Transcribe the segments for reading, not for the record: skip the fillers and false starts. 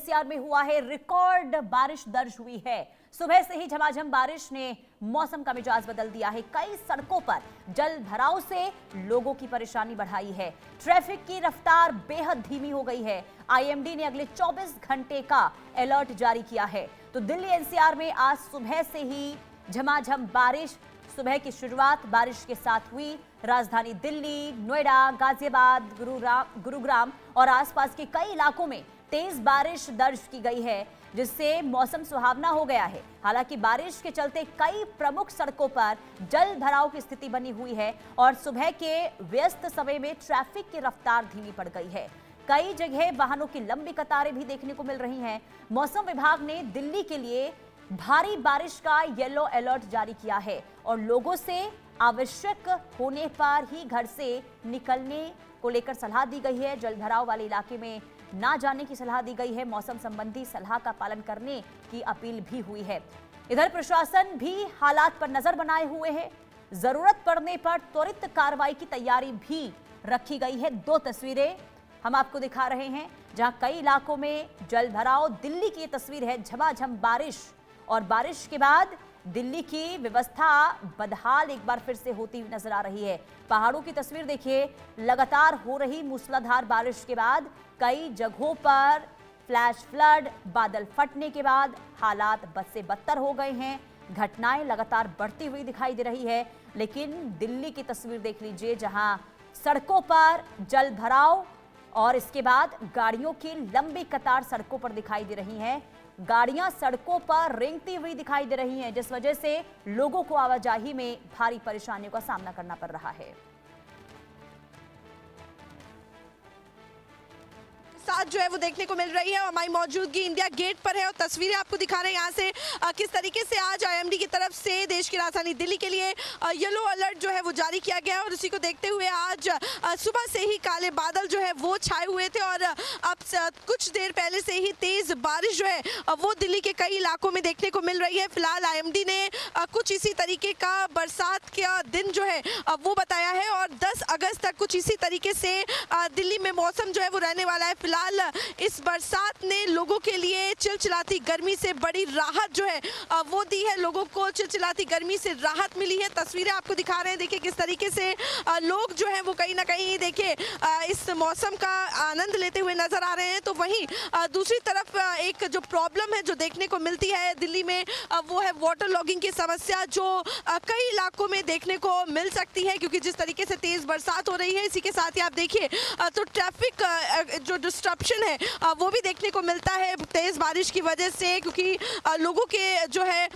NCR में हुआ है, रिकॉर्ड बारिश दर्ज हुई है। सुबह से ही झमाझम बारिश ने मौसम का मिजाज बदल दिया है। कई सड़कों पर जल भराव से लोगों की परेशानी बढ़ाई है। ट्रैफिक की रफ्तार बेहद धीमी हो गई है। आईएमडी ने अगले 24 घंटे का अलर्ट जारी किया है। तो दिल्ली एनसीआर में आज सुबह से ही झमाझम बारिश, सुबह की शुरुआत बारिश के साथ हुई। राजधानी दिल्ली, नोएडा, गाजियाबाद, गुरुग्राम और आसपास के कई इलाकों में तेज बारिश दर्ज की गई है, जिससे मौसम सुहावना हो गया है। हालांकि बारिश के चलते कई प्रमुख सड़कों पर जल भराव की स्थिति बनी हुई है और सुबह के व्यस्त समय में ट्रैफिक की रफ्तार धीमी पड़ गई है। कई जगह वाहनों की लंबी कतारें भी देखने को मिल रही हैं। मौसम विभाग ने दिल्ली के लिए भारी बारिश का येलो अलर्ट जारी किया है और लोगों से आवश्यक होने पर ही घर से निकलने को लेकर सलाह दी गई है। जल भराव वाले इलाके में ना जाने की सलाह दी गई है। मौसम संबंधी सलाह का पालन करने की अपील भी हुई है। इधर प्रशासन भी हालात पर नजर बनाए हुए है। जरूरत पड़ने पर त्वरित कार्रवाई की तैयारी भी रखी गई है। 2 तस्वीरें हम आपको दिखा रहे हैं जहां कई इलाकों में जल भराव। दिल्ली की ये तस्वीर है, झमाझम बारिश और बारिश के बाद दिल्ली की व्यवस्था बदहाल एक बार फिर से होती हुई नजर आ रही है। पहाड़ों की तस्वीर देखिए, लगातार हो रही मूसलाधार बारिश के बाद कई जगहों पर फ्लैश फ्लड, बादल फटने के बाद हालात बद से बदतर हो गए हैं। घटनाएं लगातार बढ़ती हुई दिखाई दे रही है। लेकिन दिल्ली की तस्वीर देख लीजिए, जहां सड़कों पर जल भराव और इसके बाद गाड़ियों की लंबी कतार सड़कों पर दिखाई दे रही है। गाड़ियां सड़कों पर रेंगती हुई दिखाई दे रही हैं, जिस वजह से लोगों को आवाजाही में भारी परेशानियों का सामना करना पड़ रहा है। साथ जो है वो देखने को मिल रही है। हमारी मौजूदगी इंडिया गेट पर है और तस्वीरें आपको दिखा रहे हैं यहाँ से किस तरीके से आज आईएमडी की तरफ से देश की राजधानी दिल्ली के लिए येलो अलर्ट जो है वो जारी किया गया है। और उसी को देखते हुए आज सुबह से ही काले बादल जो है वो छाए हुए थे और अब कुछ देर पहले से ही तेज बारिश जो है वो दिल्ली के कई इलाकों में देखने को मिल रही है। फिलहाल आईएमडी ने कुछ इसी तरीके का बरसात का दिन जो है वो बताया है और 10 अगस्त तक कुछ इसी तरीके से दिल्ली में मौसम जो है वो रहने वाला है। फिलहाल इस बरसात ने लोगों के लिए चिलचिलाती गर्मी से बड़ी राहत जो है वो दी है। लोगों को चिलचिलाती गर्मी से राहत मिली है। तस्वीरें आपको दिखा रहे हैं, देखिए किस तरीके से लोग जो है वो कहीं ना कहीं देखिए इस मौसम का आनंद लेते हुए नजर आ रहे हैं। तो वहीं दूसरी तरफ एक जो प्रॉब्लम है जो देखने को मिलती है दिल्ली में वो है वाटर लॉगिंग की समस्या, जो कई इलाकों में देखने को मिल सकती है क्योंकि जिस तरीके से तेज बरसात हो रही है। इसी के साथ ही आप देखिए तो ट्रैफिक जो डिस्ट्रप्शन है वो भी देखने को मिलता है तेज बारिश की वजह से, क्योंकि लोगों के जो है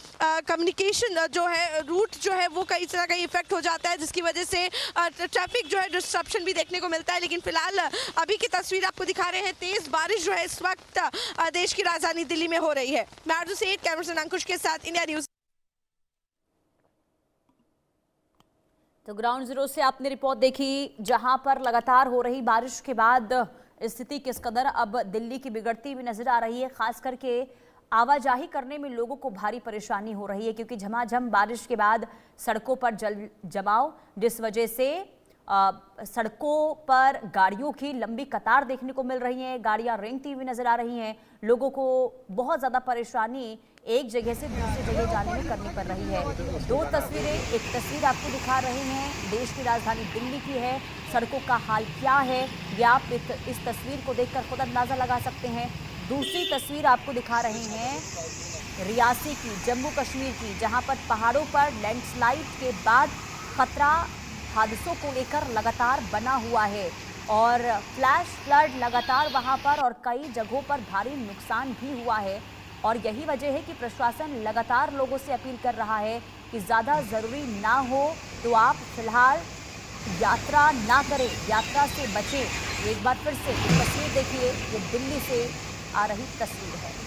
कम्युनिकेशन जो है रूट जो है वो कई तरह का इफेक्ट हो जाता है, जिसकी वजह से ट्रैफिक जो है डिस्ट्रप्शन भी देखने को मिलता है। लेकिन फिलहाल अभी की तस्वीर आपको दिखा रहे हैं, तेज बारिश जो है इस वक्त देश की राजधानी दिल्ली में हो रही है। मैं आरजू सेठ, कैमरामैन अंकुश के साथ, इंडिया न्यूज। तो ग्राउंड जीरो से आपने रिपोर्ट देखी, जहां पर लगातार हो रही बारिश के बाद स्थिति किस कदर अब दिल्ली की बिगड़ती हुई नजर आ रही है। खास करके आवाजाही करने में लोगों को भारी परेशानी हो रही है क्योंकि झमाझम बारिश के बाद सड़कों पर जल जमाव, जिस वजह से सड़कों पर गाड़ियों की लंबी कतार देखने को मिल रही है। गाड़ियां रेंगती हुई नजर आ रही हैं। लोगों को बहुत ज़्यादा परेशानी एक जगह से दूसरी जगह जाने में करनी पड़ रही है। 2 तस्वीरें, एक तस्वीर आपको दिखा रहे हैं देश की राजधानी दिल्ली की है। सड़कों का हाल क्या है ये आप इस तस्वीर को देखकर खुद अंदाज़ा लगा सकते हैं। दूसरी तस्वीर आपको दिखा रहे हैं रियासी की, जम्मू कश्मीर की, जहां पर पहाड़ों पर लैंडस्लाइड के बाद खतरा हादसों को लेकर लगातार बना हुआ है और फ्लैश फ्लड लगातार वहां पर और कई जगहों पर भारी नुकसान भी हुआ है। और यही वजह है कि प्रशासन लगातार लोगों से अपील कर रहा है कि ज़्यादा ज़रूरी ना हो तो आप फिलहाल यात्रा ना करें, यात्रा से बचें। एक बार फिर से तस्वीर देखिए, ये दिल्ली से आ रही तस्वीर है।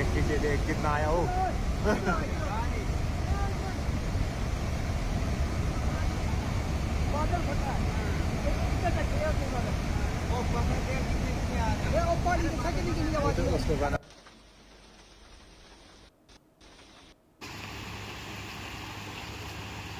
पीछे देख कितना आया हो। उसको